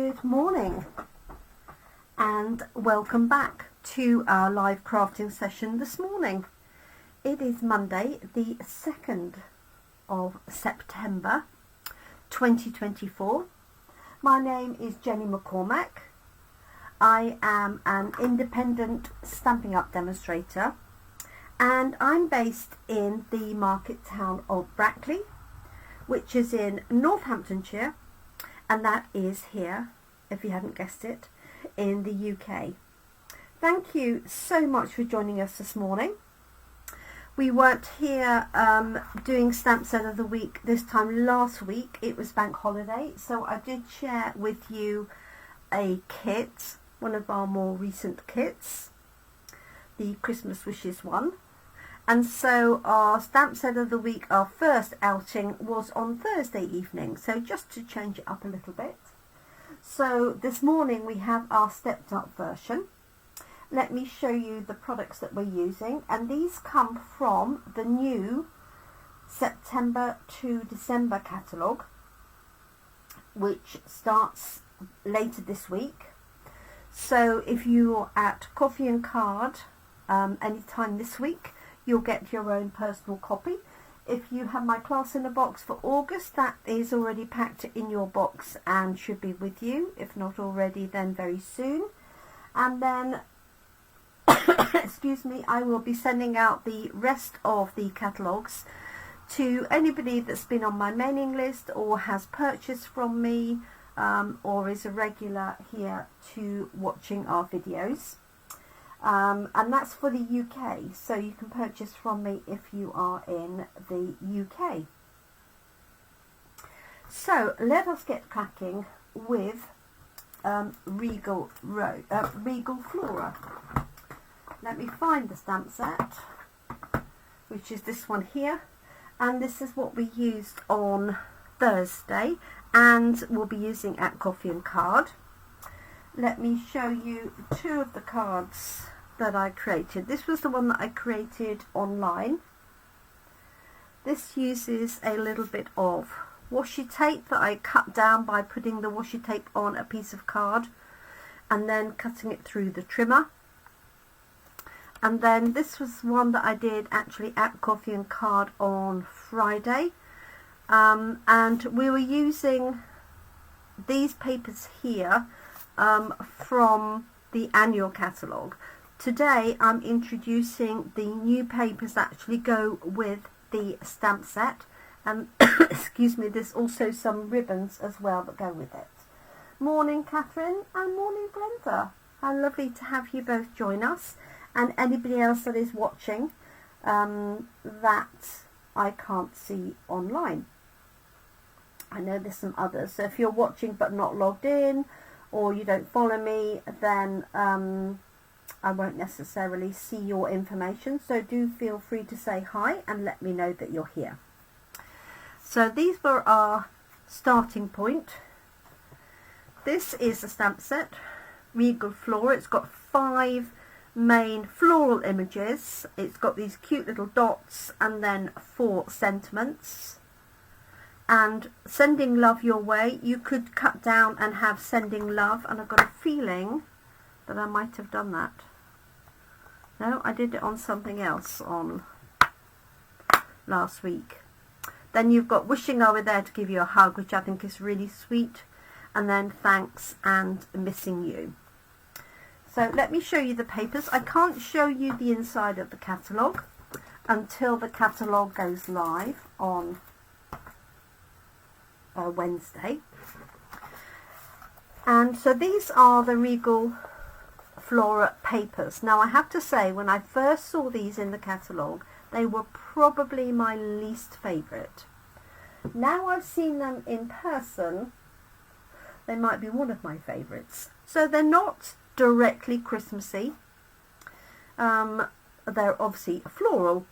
Good morning and welcome back to our live crafting session this morning. It is Monday the 2nd of September 2024. My name is Jenny McCormac. I am an independent Stampin' Up demonstrator and I'm based in the market town of Brackley, which is in Northamptonshire, and that is here, if you hadn't guessed it, in the UK. Thank you so much for joining us this morning. We weren't here doing Stamp Set of the Week this time last week. It was bank holiday, so I did share with you a kit, one of our more recent kits, the Christmas Wishes one. And so our Stamp Set of the Week, our first outing, was on Thursday evening. So just to change it up a little bit. So this morning we have our stepped up version. Let me show you the products that we're using. And these come from the new September to December catalogue, which starts later this week. So if you're at Coffee and Card anytime this week, you'll get your own personal copy. If you have my class in a box for August, that is already packed in your box and should be with you. If not already, then very soon. And then, excuse me, I will be sending out the rest of the catalogues to anybody that's been on my mailing list or has purchased from me or is a regular here to watching our videos. And that's for the UK, so you can purchase from me if you are in the UK. So let us get cracking with Regal Flora. Let me find the stamp set, which is this one here, and this is what we used on Thursday and we'll be using at Coffee and Card. Let me show you two of the cards that I created. This was the one that I created online. This uses a little bit of washi tape that I cut down by putting the washi tape on a piece of card and then cutting it through the trimmer. And then this was one that I did actually at Coffee and Card on Friday. And we were using these papers here from the annual catalogue. Today I'm introducing the new papers that actually go with the stamp set, and excuse me, there's also some ribbons as well that go with it. Morning Catherine and morning Brenda. How lovely to have you both join us, and anybody else that is watching that I can't see online. I know there's some others, so if you're watching but not logged in, or you don't follow me, then I won't necessarily see your information, so do feel free to say hi and let me know that you're here. So these were our starting point. This is the stamp set, Regal Flora. It's got 5 main floral images. It's got these cute little dots and then 4 sentiments. And sending love your way, you could cut down and have sending love, and I've got a feeling that I might have done that. No, I did it on something else on last week. Then you've got wishing I were there to give you a hug, which I think is really sweet, and then thanks and missing you. So let me show you the papers. I can't show you the inside of the catalogue until the catalogue goes live on Wednesday. And so these are the Regal Flora papers. Now I have to say, when I first saw these in the catalogue, they were probably my least favourite. Now I've seen them in person, they might be one of my favourites. So they're not directly Christmassy, they're obviously floral.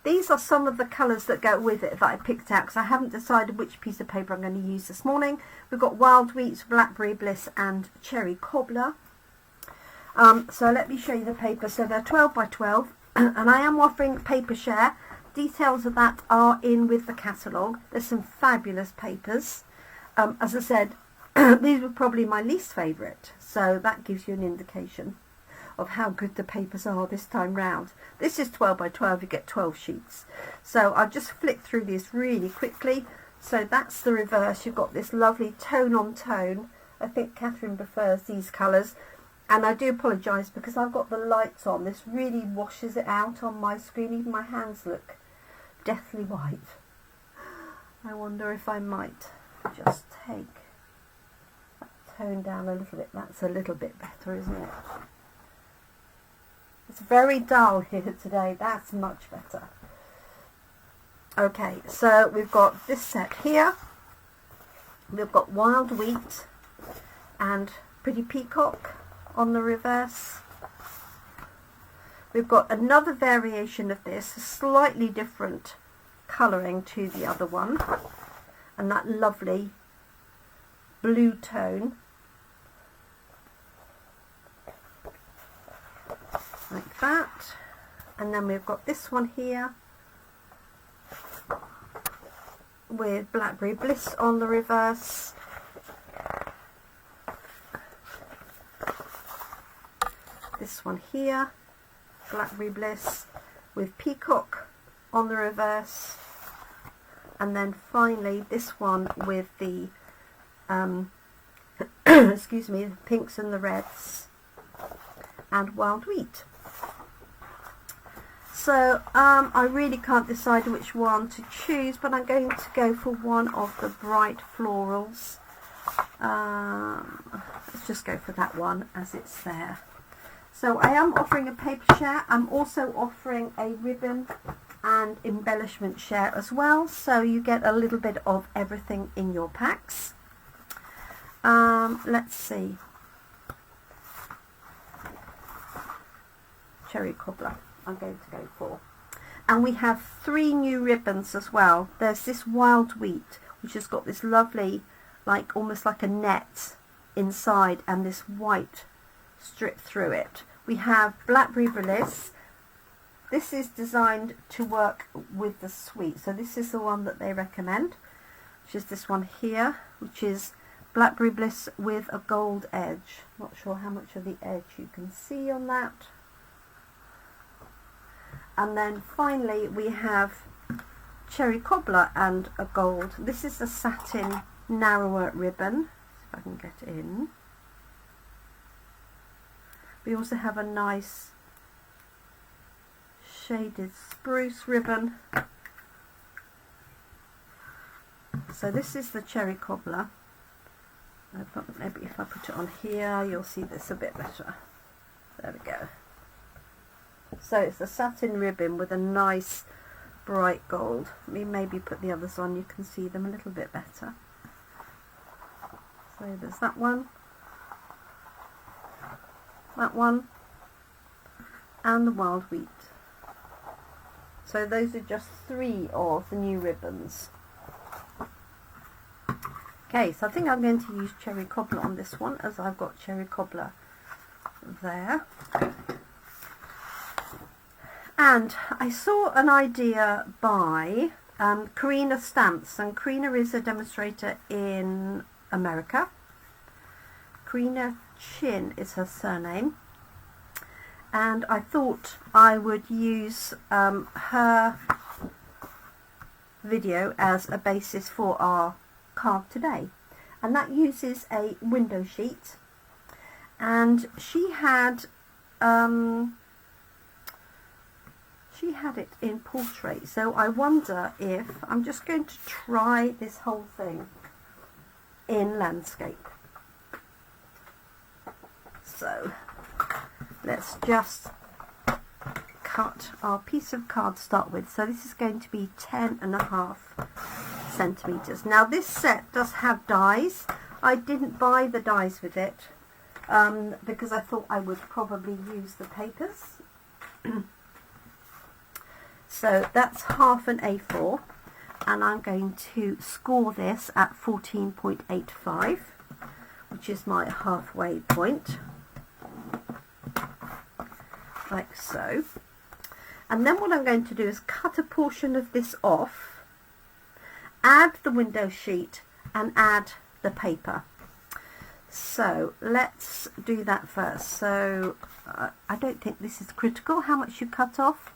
These are some of the colours that go with it that I picked out because I haven't decided which piece of paper I'm going to use this morning. We've got Wild Wheats, Blackberry Bliss and Cherry Cobbler. So let me show you the paper. So they're 12 by 12 and I am offering paper share. Details of that are in with the catalogue. There's some fabulous papers. As I said, These were probably my least favourite, so that gives you an indication of how good the papers are this time round. This is 12 by 12, you get 12 sheets. So I'll just flick through these really quickly. So that's the reverse. You've got this lovely tone on tone. I think Catherine prefers these colours. And I do apologise because I've got the lights on. This really washes it out on my screen. Even my hands look deathly white. I wonder if I might just take that tone down a little bit. That's a little bit better, isn't it? It's very dull here today. That's much better. Okay, so we've got this set here. We've got Wild Wheat and Pretty Peacock on the reverse. We've got another variation of this, a slightly different colouring to the other one, and that lovely blue tone, like that. And then we've got this one here with Blackberry Bliss on the reverse. This one here, Blackberry Bliss with Peacock on the reverse. And then finally this one with the excuse me, the pinks and the reds and Wild Wheat. So I really can't decide which one to choose, but I'm going to go for one of the bright florals. Let's just go for that one as it's there. So I am offering a paper share. I'm also offering a ribbon and embellishment share as well, so you get a little bit of everything in your packs. Let's see. Cherry Cobbler I'm going to go for. And we have 3 new ribbons as well. There's this Wild Wheat, which has got this lovely, like almost like a net inside, and this white strip through it. We have Blackberry Bliss. This is designed to work with the sweet, so this is the one that they recommend, which is this one here, which is Blackberry Bliss with a gold edge. Not sure how much of the edge you can see on that. And then finally we have Cherry Cobbler and a gold. This is a satin narrower ribbon, if I can get it in. We also have a nice shaded spruce ribbon. So this is the Cherry Cobbler. Maybe if I put it on here you'll see this a bit better. There we go. So it's a satin ribbon with a nice bright gold. Let me maybe put the others on, you can see them a little bit better. So there's that one, and the Wild Wheat. So those are just 3 of the new ribbons. Okay, so I think I'm going to use Cherry Cobbler on this one, as I've got Cherry Cobbler there. And I saw an idea by Karina Stamps, and Karina is a demonstrator in America. Karina Chin is her surname, and I thought I would use her video as a basis for our card today, and that uses a window sheet, and she had it in portrait, so I wonder if I'm just going to try this whole thing in landscape. So let's just cut our piece of card to start with. So this is going to be 10.5 centimeters. Now this set does have dies. I didn't buy the dies with it because I thought I would probably use the papers. So that's half an A4, and I'm going to score this at 14.85, which is my halfway point, like so. And then what I'm going to do is cut a portion of this off, add the window sheet and add the paper. So let's do that first. So I don't think this is critical how much you cut off.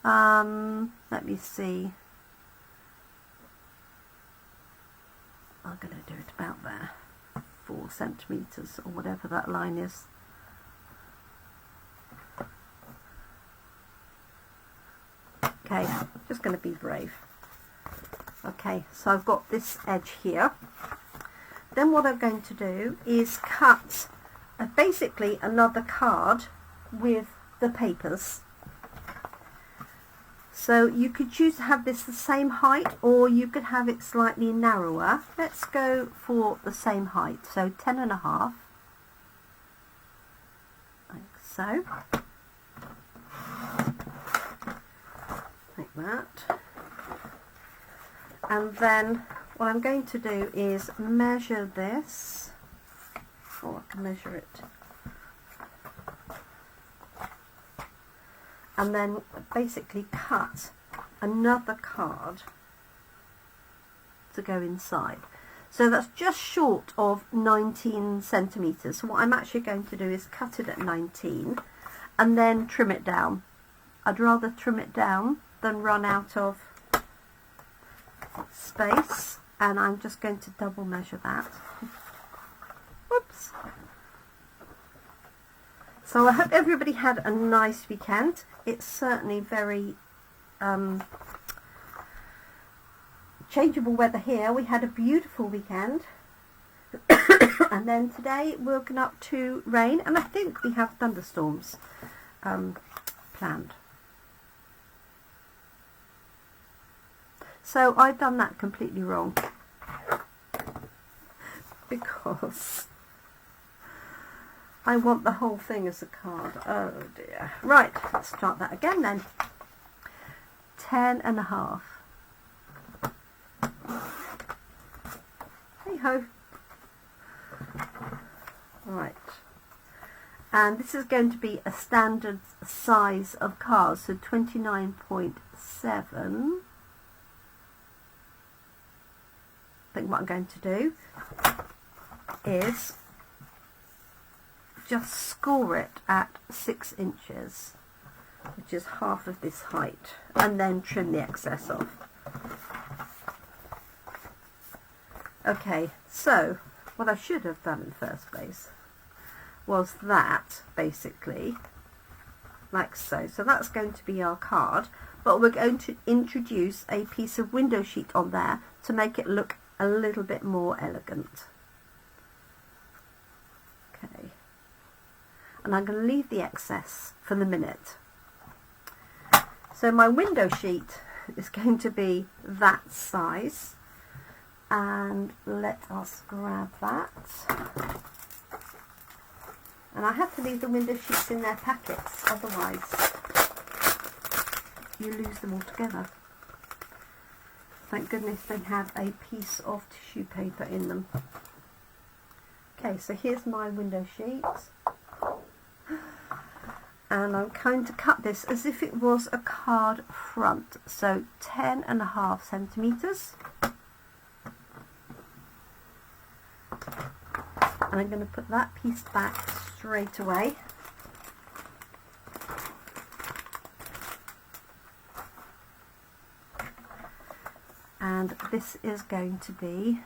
Let me see. I'm going to do it about there, 4 centimetres or whatever that line is. Okay, just going to be brave. Okay, so I've got this edge here. Then what I'm going to do is cut basically another card with the papers. So you could choose to have this the same height, or you could have it slightly narrower. Let's go for the same height, so 10.5, like so, like that. And then what I'm going to do is measure this. Oh, I can measure it. And then basically cut another card to go inside. So that's just short of 19 centimetres. So what I'm actually going to do is cut it at 19 and then trim it down. I'd rather trim it down than run out of space, and I'm just going to double measure that. Whoops. So I hope everybody had a nice weekend. It's certainly very changeable weather here. We had a beautiful weekend. And then today we're going up to rain, and I think we have thunderstorms planned. So I've done that completely wrong because I want the whole thing as a card. Oh dear. Right, let's start that again then. 10.5. Hey ho. Right. And this is going to be a standard size of card, so 29.7. I think what I'm going to do is just score it at 6 inches, which is half of this height, and then trim the excess off. Okay, so what I should have done in the first place was that, basically, like so. So that's going to be our card, but we're going to introduce a piece of window sheet on there to make it look a little bit more elegant. Okay, and I'm going to leave the excess for the minute. So my window sheet is going to be that size, and let us grab that. And I have to leave the window sheets in their packets, otherwise you lose them altogether. Thank goodness they have a piece of tissue paper in them. Okay, so here's my window sheet. And I'm going to cut this as if it was a card front. So 10.5 centimetres. And I'm going to put that piece back straight away. And this is going to be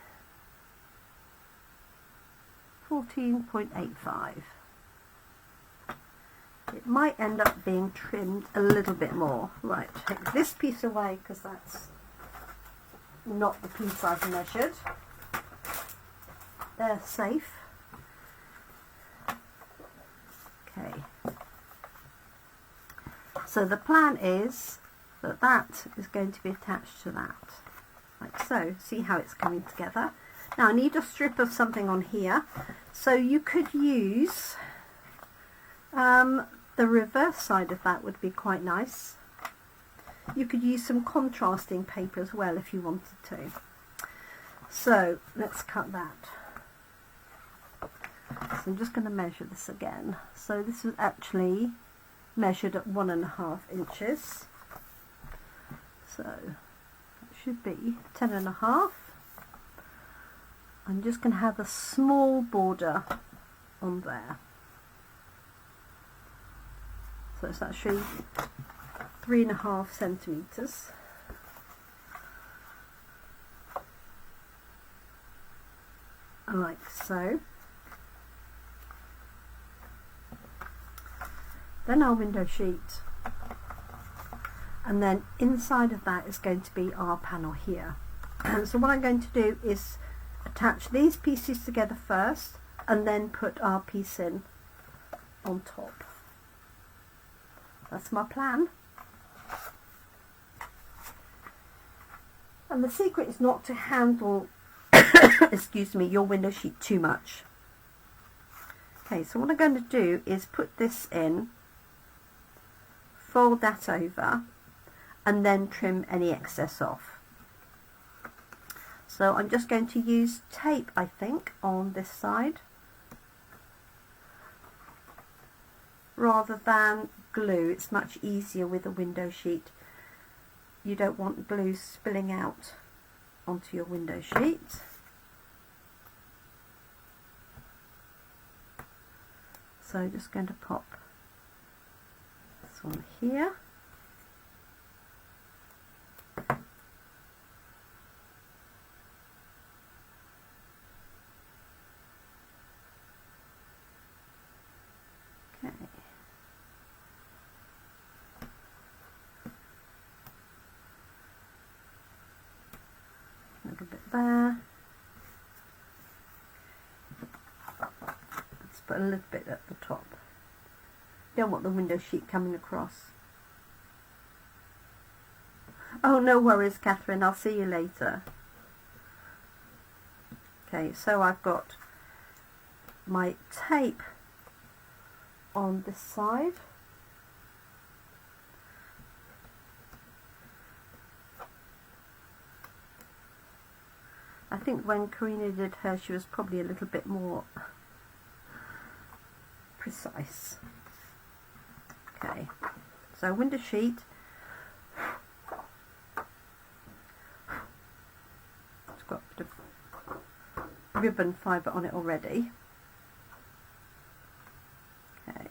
14.85. It might end up being trimmed a little bit more. Right, take this piece away because that's not the piece I've measured. They're safe. Okay. So the plan is that that is going to be attached to that. Like so. See how it's coming together. Now I need a strip of something on here, so you could use the reverse side of that would be quite nice. You could use some contrasting paper as well if you wanted to. So let's cut that. So I'm just going to measure this again. So this was actually measured at 1.5 inches. So should be 10.5, I'm just going to have a small border on there. So it's actually 3.5 centimetres. Like so. Then our window sheet. And then inside of that is going to be our panel here. And so what I'm going to do is attach these pieces together first and then put our piece in on top. That's my plan. And the secret is not to handle excuse me, your window sheet too much. Okay, so what I'm going to do is put this in, fold that over, and then trim any excess off. So I'm just going to use tape, I think, on this side rather than glue. It's much easier with a window sheet. You don't want glue spilling out onto your window sheet. So just going to pop this one here. Okay. A little bit there. Let's put a little bit at the top. Don't want the window sheet coming across. Oh, no worries, Catherine. I'll see you later. Okay, so I've got my tape on this side. I think when Karina did hers, she was probably a little bit more precise. Okay, so window sheet. It's got a bit of ribbon fibre on it already. Okay.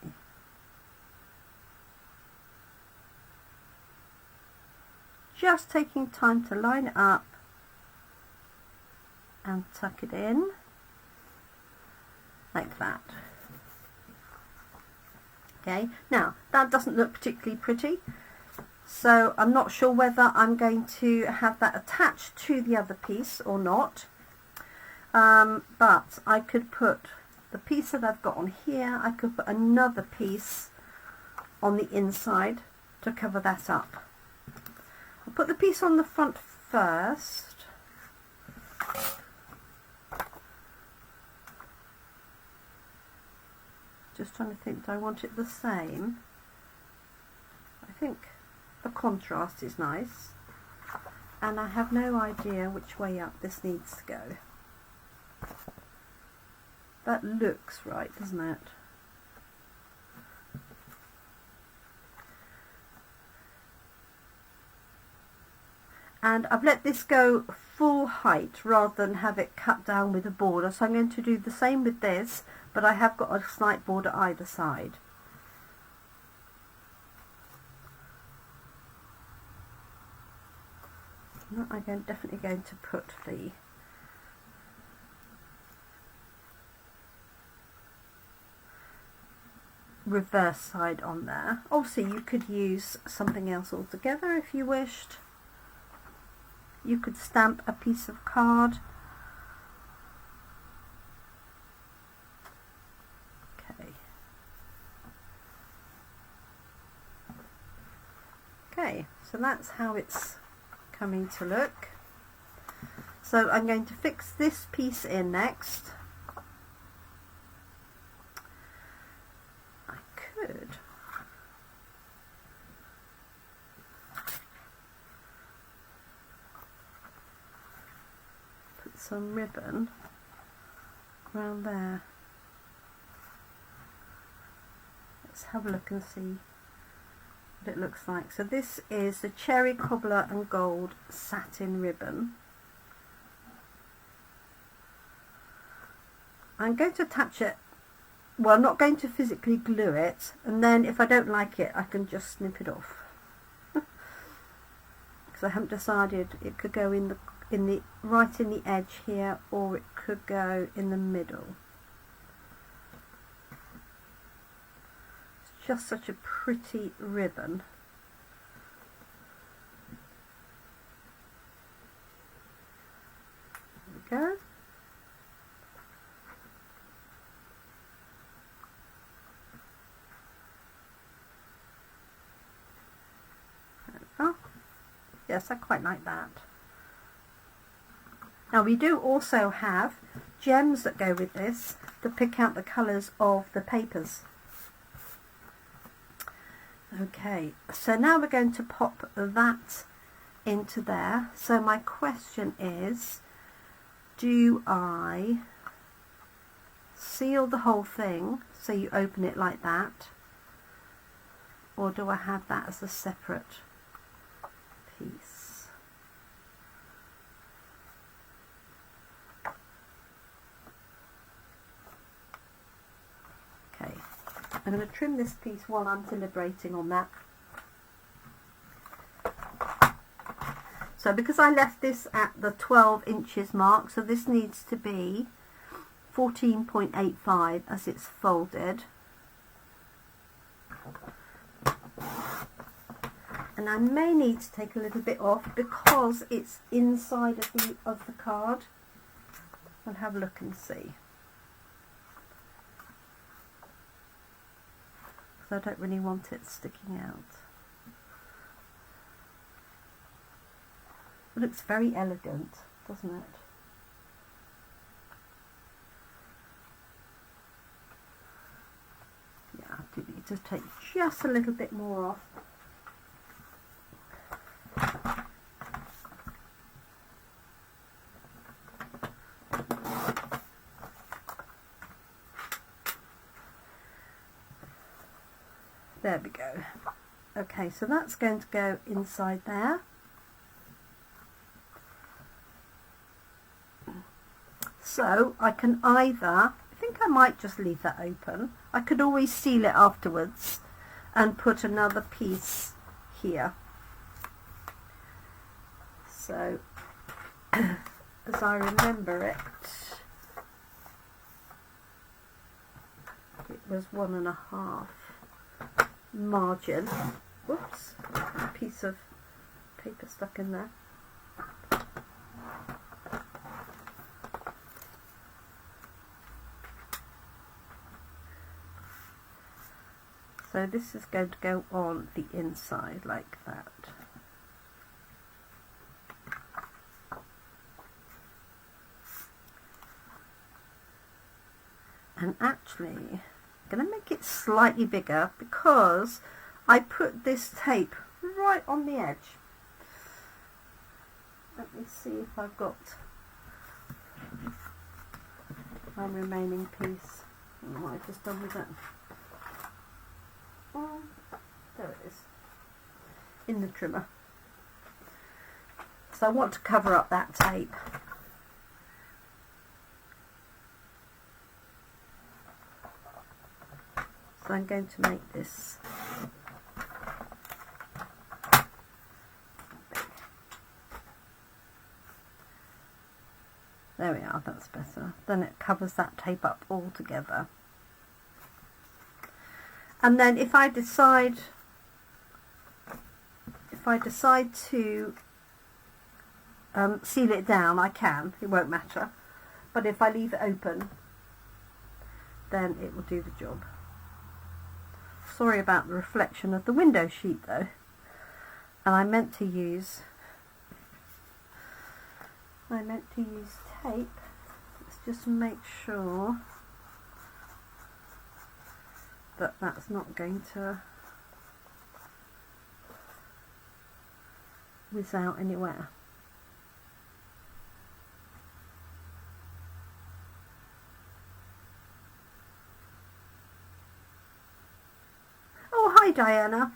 Just taking time to line it up and tuck it in like that. Okay, now that doesn't look particularly pretty, so I'm not sure whether I'm going to have that attached to the other piece or not, but I could put the piece that I've got on here, I could put another piece on the inside to cover that up. I'll put the piece on the front first. Just trying to think, do I want it the same? I think the contrast is nice, and I have no idea which way up this needs to go. That looks right, doesn't it? And I've let this go full height rather than have it cut down with a border, so I'm going to do the same with this, but I have got a slight border either side. I'm definitely going to put the reverse side on there. Obviously you could use something else altogether if you wished. You could stamp a piece of card. Okay, so that's how it's coming to look. So I'm going to fix this piece in next. I could put some ribbon around there. Let's have a look and see what it looks like. So this is the Cherry Cobbler and Gold satin ribbon. I'm going to attach it, well, I'm not going to physically glue it, and then if I don't like it I can just snip it off. Because I haven't decided, it could go in the right in the edge here, or it could go in the middle. It's just such a pretty ribbon. There we go. Yes, I quite like that. Now we do also have gems that go with this to pick out the colours of the papers. Okay, so now we're going to pop that into there. So my question is, do I seal the whole thing so you open it like that, or do I have that as a separate piece? Okay, I'm going to trim this piece while I'm deliberating on that. So because I left this at the 12 inches mark, so this needs to be 14.85 as it's folded. And I may need to take a little bit off because it's inside of the card. I'll have a look and see. Because I don't really want it sticking out. It looks very elegant, doesn't it? Yeah, I do need to take just a little bit more off. There we go. Okay, so that's going to go inside there. So I can either, I think I might just leave that open. I could always seal it afterwards and put another piece here. So as I remember it, it was 1.5 margin. Whoops, a piece of paper stuck in there. So this is going to go on the inside like that. And actually, I'm going to make it slightly bigger because I put this tape right on the edge. Let me see if I've got my remaining piece. I don't know what I've just done with it. Oh, there it is, in the trimmer. So I want to cover up that tape. So I'm going to make this there we are, that's better. Then it covers that tape up all together. And then if I decide to seal it down, I can, it won't matter. But if I leave it open, then it will do the job. Sorry about the reflection of the window sheet though. And I meant to use tape. Let's just make sure that that's not going to whiz out anywhere. Oh, hi Diana.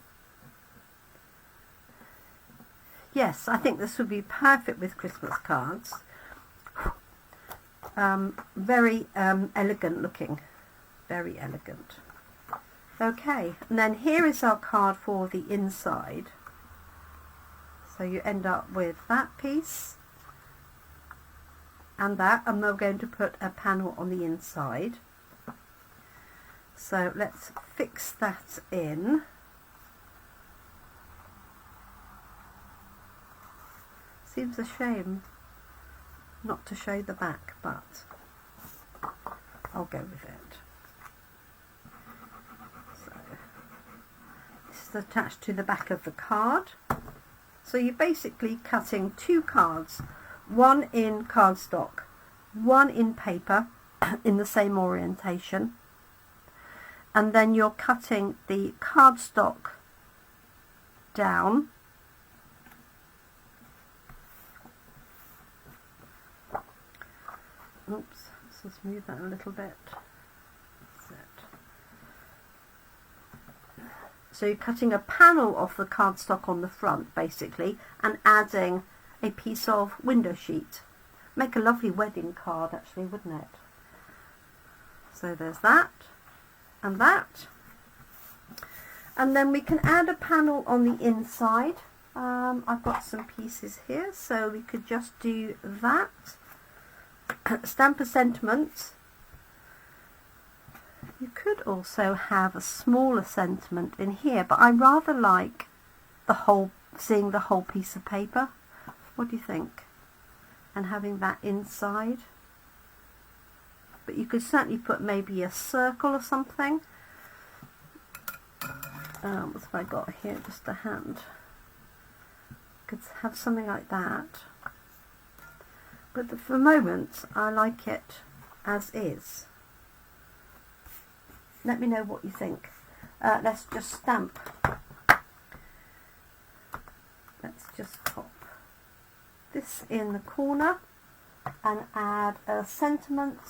Yes, I think this would be perfect with Christmas cards. Very elegant looking, very elegant. Okay, and then here is our card for the inside. So you end up with that piece and that, and we're going to put a panel on the inside. So let's fix that in. Seems a shame not to show the back, but I'll go with it. So this is attached to the back of the card. So you're basically cutting two cards, one in cardstock, one in paper in the same orientation, and then you're cutting the cardstock down oops, let's just move that a little bit. That's it. So you're cutting a panel off the cardstock on the front basically and adding a piece of window sheet. Make a lovely wedding card actually, wouldn't it? So there's that and that. And then we can add a panel on the inside. I've got some pieces here, so we could just do that. Stamp a sentiment. You could also have a smaller sentiment in here, but I rather like seeing the whole piece of paper. What do you think? And having that inside. But you could certainly put maybe a circle or something. What have I got here? Just a hand. Could have something like that. But for the moment, I like it as is. Let me know what you think. Let's just stamp. Let's just pop this in the corner and add a sentiment,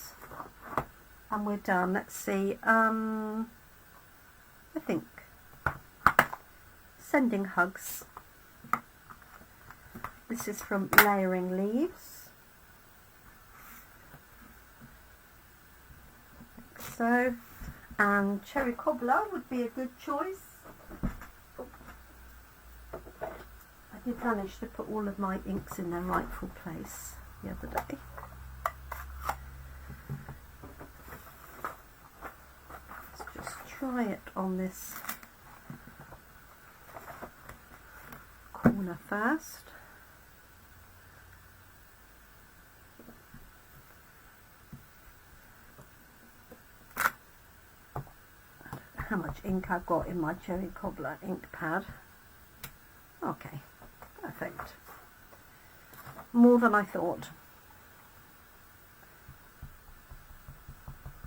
and we're done. Let's see. I think sending hugs. This is from Layering Leaves. So, and Cherry Cobbler would be a good choice. I did manage to put all of my inks in their rightful place the other day. Let's just try it on this corner first. How much ink I've got in my Cherry Cobbler ink pad. Okay, perfect. More than I thought.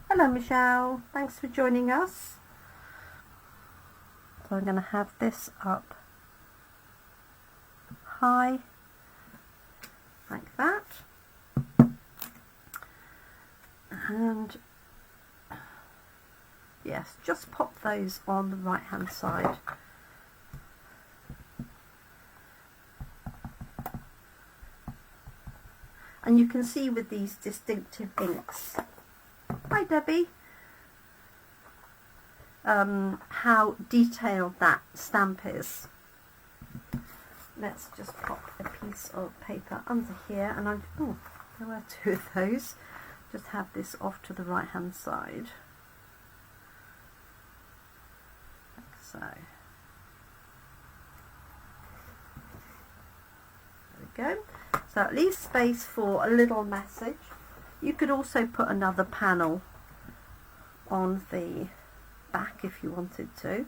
Hello Michelle, thanks for joining us. So I'm going to have this up high, like that. And yes, just pop those on the right hand side. And you can see with these distinctive inks, hi Debbie, how detailed that stamp is. Let's just pop a piece of paper under here, and there were two of those. Just have this off to the right hand side. So there we go. So at least space for a little message. You could also put another panel on the back if you wanted to.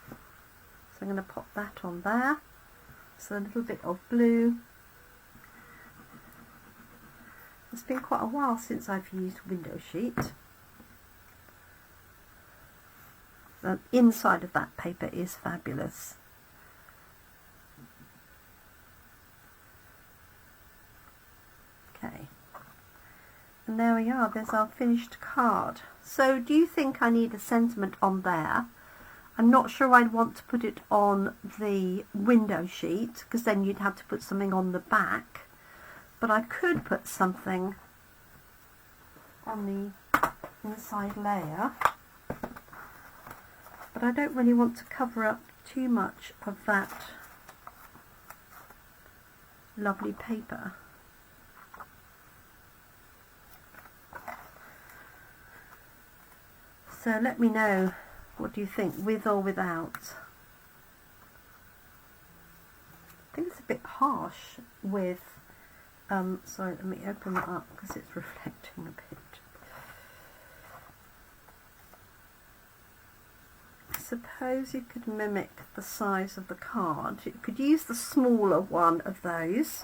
So I'm going to pop that on there. So a little bit of blue. It's been quite a while since I've used window sheet. The inside of that paper is fabulous. Okay, and there we are, there's our finished card. So do you think I need a sentiment on there? I'm not sure I'd want to put it on the window sheet, because then you'd have to put something on the back, but I could put something on the inside layer, but I don't really want to cover up too much of that lovely paper. So let me know, what do you think, with or without? I think it's a bit harsh with, sorry, let me open that up because it's reflecting a bit. I suppose you could mimic the size of the card. You could use the smaller one of those.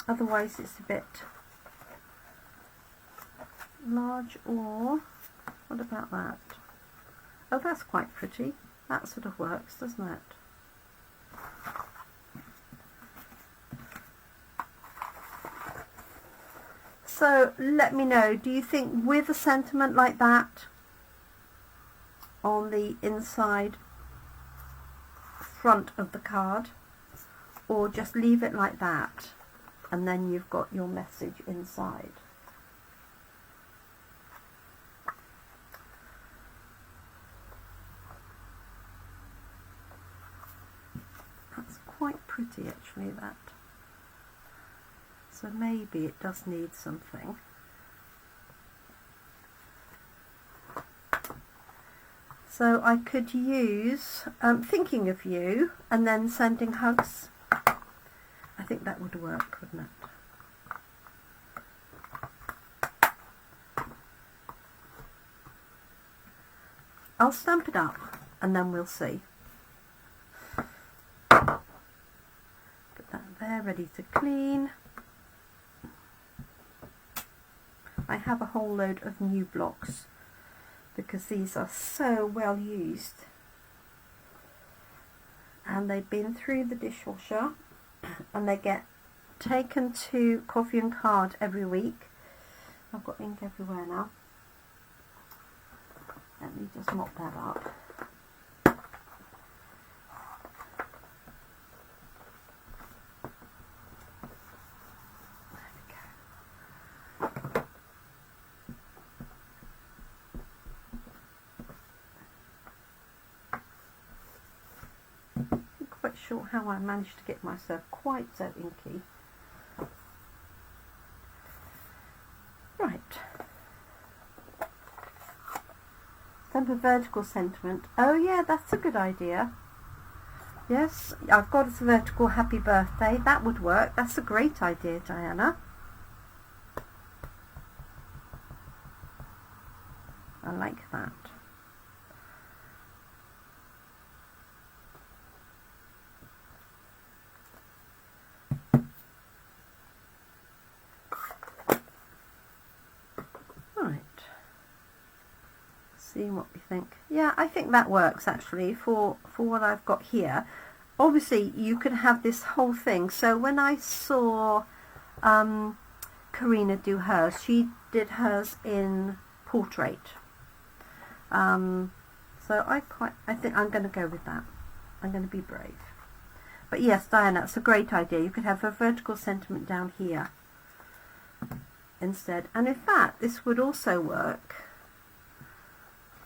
Otherwise it's a bit large, or what about that? Oh, that's quite pretty. That sort of works, doesn't it? So let me know, do you think with a sentiment like that on the inside front of the card, or just leave it like that and then you've got your message inside? That's quite pretty actually, that. So maybe it does need something. So I could use thinking of you and then sending hugs. I think that would work, wouldn't it? I'll stamp it up and then we'll see. Put that there, ready to clean. I have a whole load of new blocks because these are so well used and they've been through the dishwasher and they get taken to coffee and card every week. I've got ink everywhere now. Let me just mop that up. Sure how I managed to get myself quite so inky. Right. Stamp a vertical sentiment. Oh yeah, that's a good idea. Yes, I've got a vertical happy birthday. That would work. That's a great idea, Diana. I like that. See what we think. Yeah, I think that works actually for what I've got here. Obviously you could have this whole thing. So when I saw Karina do hers, she did hers in portrait. So I think I'm going to go with that. I'm going to be brave. But yes, Diana, it's a great idea. You could have a vertical sentiment down here instead. And in fact, this would also work.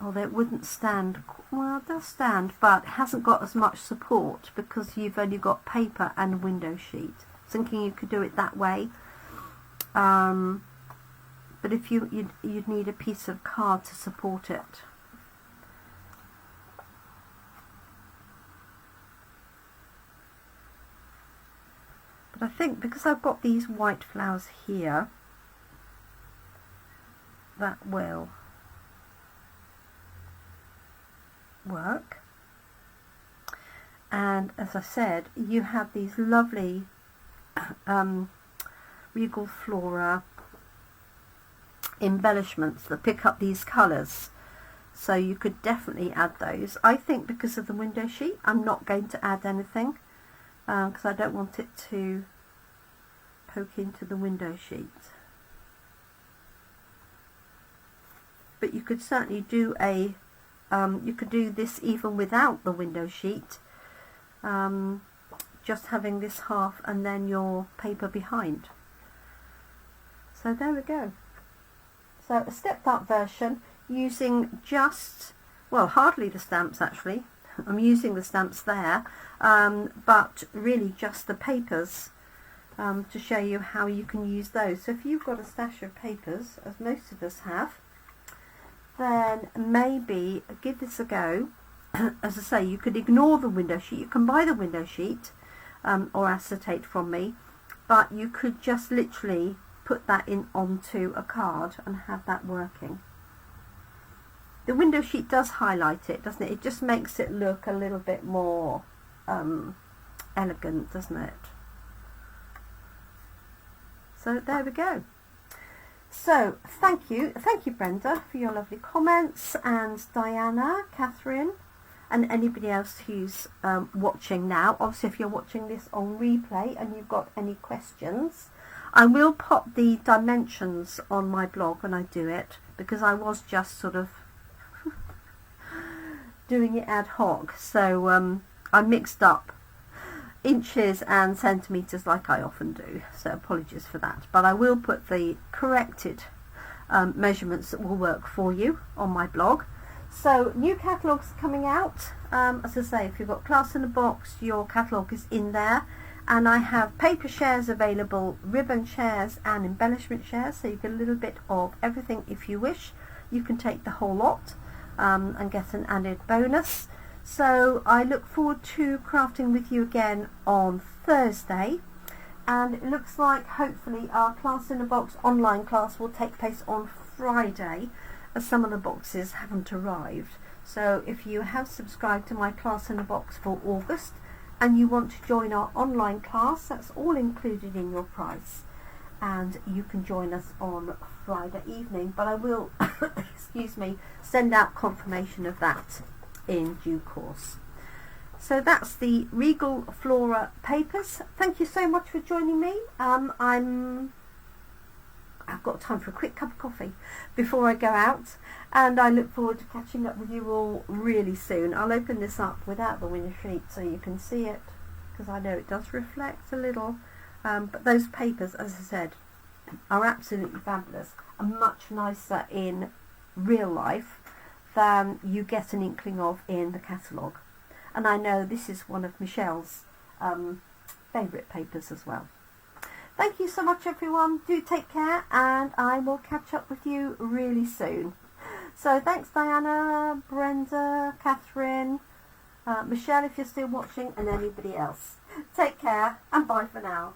Although it wouldn't stand, well it does stand, but it hasn't got as much support because you've only got paper and window sheet. Thinking you could do it that way, but if you'd need a piece of card to support it. But I think because I've got these white flowers here, that will work. And as I said, you have these lovely Regal Flora embellishments that pick up these colours, so you could definitely add those. I think because of the window sheet I'm not going to add anything because I don't want it to poke into the window sheet. But you could certainly do a you could do this even without the window sheet, just having this half and then your paper behind. So there we go. So a stepped up version using just, well, hardly the stamps actually. I'm using the stamps there, but really just the papers to show you how you can use those. So if you've got a stash of papers, as most of us have, then maybe give this a go. As I say, you could ignore the window sheet. You can buy the window sheet or acetate from me, but you could just literally put that in onto a card and have that working. The window sheet does highlight it, doesn't it? It just makes it look a little bit more elegant, doesn't it? So there we go. So thank you Brenda for your lovely comments, and Diana, Catherine, and anybody else who's watching now. Obviously, if you're watching this on replay and you've got any questions, I will pop the dimensions on my blog when I do it, because I was just sort of doing it ad hoc, so I mixed up inches and centimetres like I often do, so apologies for that, but I will put the corrected measurements that will work for you on my blog. So new catalogues coming out. As I say, if you've got Class in a Box, your catalogue is in there, and I have paper shares available, ribbon shares and embellishment shares, so you get a little bit of everything if you wish. You can take the whole lot and get an added bonus. So I look forward to crafting with you again on Thursday, and it looks like hopefully our Class in a Box online class will take place on Friday, as some of the boxes haven't arrived. So if you have subscribed to my Class in a Box for August and you want to join our online class, that's all included in your price, and you can join us on Friday evening, but I will excuse me, send out confirmation of that in due course. So that's the Regal Flora papers. Thank you so much for joining me. I've got time for a quick cup of coffee before I go out, and I look forward to catching up with you all really soon. I'll open this up without the window sheet so you can see it, because I know it does reflect a little, but those papers, as I said, are absolutely fabulous and much nicer in real life than you get an inkling of in the catalogue. And I know this is one of Michelle's favourite papers as well. Thank you so much everyone, do take care, and I will catch up with you really soon. So thanks Diana, Brenda, Catherine, Michelle if you're still watching, and anybody else. Take care and bye for now.